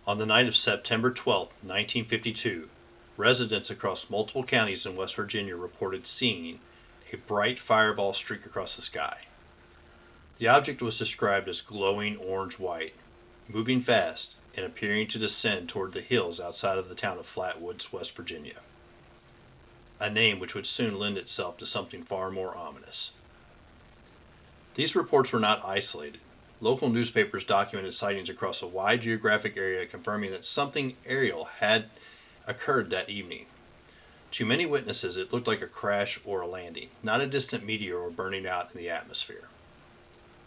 On the night of September 12, 1952, residents across multiple counties in West Virginia reported seeing a bright fireball streak across the sky. The object was described as glowing orange-white, moving fast, and appearing to descend toward the hills outside of the town of Flatwoods, West Virginia, a name which would soon lend itself to something far more ominous. These reports were not isolated. Local newspapers documented sightings across a wide geographic area confirming that something aerial had occurred that evening. To many witnesses, it looked like a crash or a landing, not a distant meteor or burning out in the atmosphere.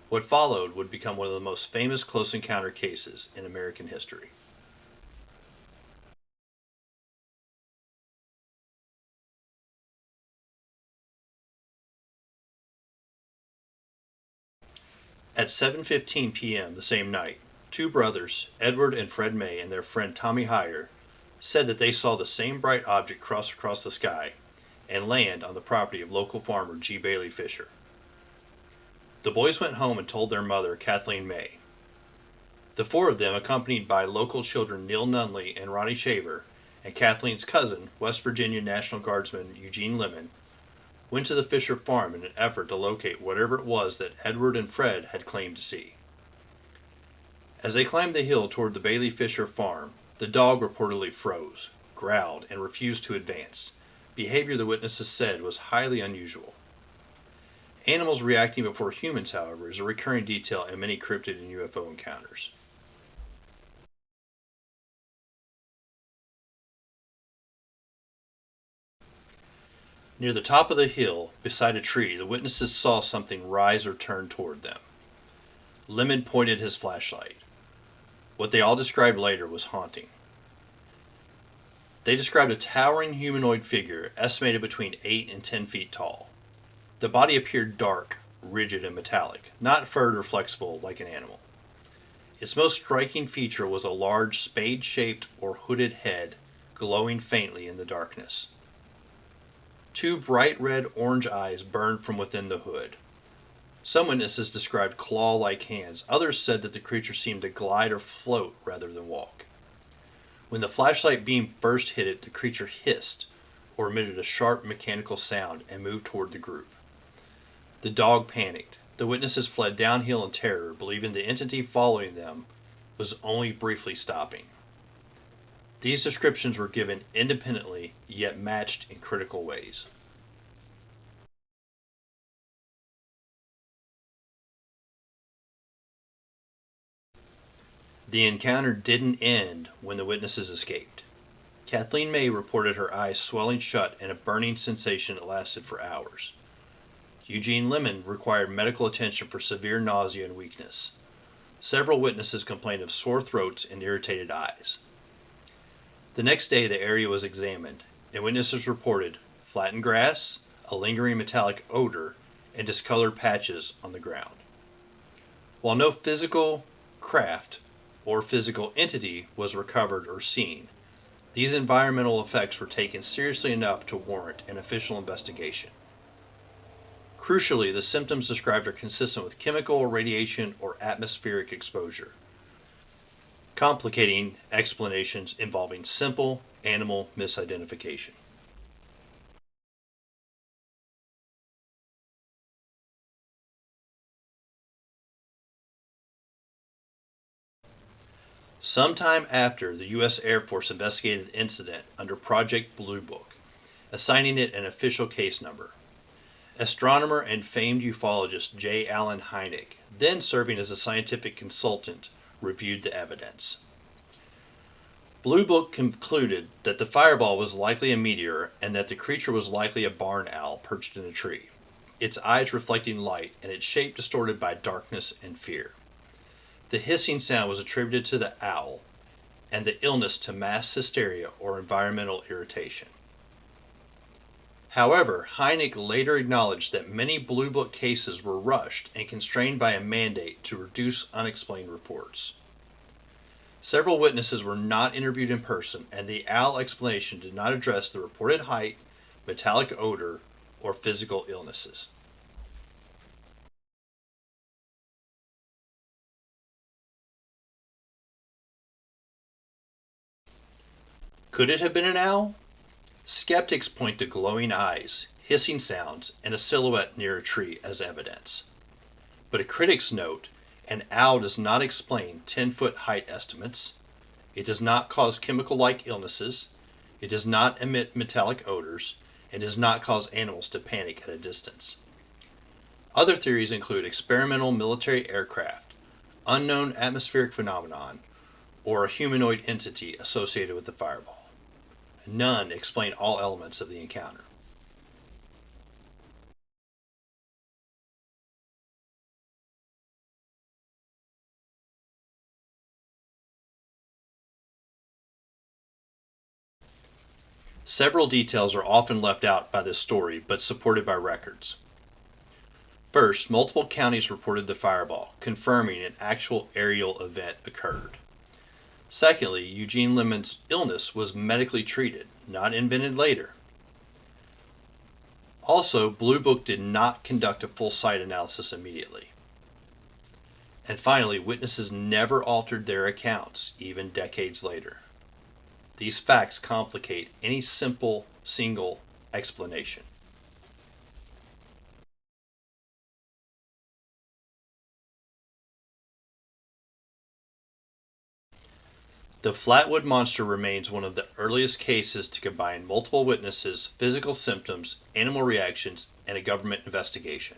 What followed would become one of the most famous close encounter cases in American history. At 7:15 p.m. the same night, two brothers, Edward and Fred May, and their friend Tommy Heyer, said that they saw the same bright object cross across the sky and land on the property of local farmer G. Bailey Fisher. The boys went home and told their mother, Kathleen May. The four of them, accompanied by local children Neil Nunley and Ronnie Shaver, and Kathleen's cousin, West Virginia National Guardsman Eugene Lemon, went to the Fisher farm in an effort to locate whatever it was that Edward and Fred had claimed to see. As they climbed the hill toward the Bailey Fisher farm, the dog reportedly froze, growled, and refused to advance, behavior the witnesses said was highly unusual. Animals reacting before humans, however, is a recurring detail in many cryptid and UFO encounters. Near the top of the hill, beside a tree, the witnesses saw something rise or turn toward them. Lemon pointed his flashlight. What they all described later was haunting. They described a towering humanoid figure estimated between 8 and 10 feet tall. The body appeared dark, rigid, and metallic, not furred or flexible like an animal. Its most striking feature was a large spade-shaped or hooded head glowing faintly in the darkness. Two bright red-orange eyes burned from within the hood. Some witnesses described claw-like hands. Others said that the creature seemed to glide or float rather than walk. When the flashlight beam first hit it, the creature hissed or emitted a sharp mechanical sound and moved toward the group. The dog panicked. The witnesses fled downhill in terror, believing the entity following them was only briefly stopping. These descriptions were given independently, yet matched in critical ways. The encounter didn't end when the witnesses escaped. Kathleen May reported her eyes swelling shut and a burning sensation that lasted for hours. Eugene Lemon required medical attention for severe nausea and weakness. Several witnesses complained of sore throats and irritated eyes. The next day, the area was examined, and witnesses reported flattened grass, a lingering metallic odor, and discolored patches on the ground. While no physical craft or physical entity was recovered or seen, these environmental effects were taken seriously enough to warrant an official investigation. Crucially, the symptoms described are consistent with chemical, radiation, or atmospheric exposure, complicating explanations involving simple animal misidentification. Sometime after, the U.S. Air Force investigated the incident under Project Blue Book, assigning it an official case number. Astronomer and famed ufologist J. Allen Hynek, then serving as a scientific consultant, reviewed the evidence. Blue Book concluded that the fireball was likely a meteor and that the creature was likely a barn owl perched in a tree, its eyes reflecting light and its shape distorted by darkness and fear. The hissing sound was attributed to the owl, and the illness to mass hysteria or environmental irritation. However, Hynek later acknowledged that many Blue Book cases were rushed and constrained by a mandate to reduce unexplained reports. Several witnesses were not interviewed in person, and the owl explanation did not address the reported height, metallic odor, or physical illnesses. Could it have been an owl? Skeptics point to glowing eyes, hissing sounds, and a silhouette near a tree as evidence. But critics note an owl does not explain 10-foot height estimates. It does not cause chemical-like illnesses. It does not emit metallic odors, and does not cause animals to panic at a distance. Other theories include experimental military aircraft, unknown atmospheric phenomenon, or a humanoid entity associated with the fireball. None explain all elements of the encounter. Several details are often left out by this story, but supported by records. First, multiple counties reported the fireball, confirming an actual aerial event occurred. Secondly, Eugene Lemon's illness was medically treated, not invented later. Also, Blue Book did not conduct a full site analysis immediately. And finally, witnesses never altered their accounts, even decades later. These facts complicate any simple, single explanation. The Flatwoods Monster remains one of the earliest cases to combine multiple witnesses, physical symptoms, animal reactions, and a government investigation.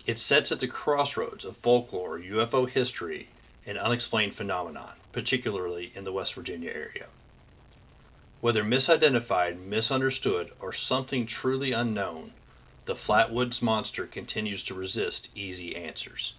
It sits at the crossroads of folklore, UFO history, and unexplained phenomenon, particularly in the West Virginia area. Whether misidentified, misunderstood, or something truly unknown, the Flatwoods Monster continues to resist easy answers.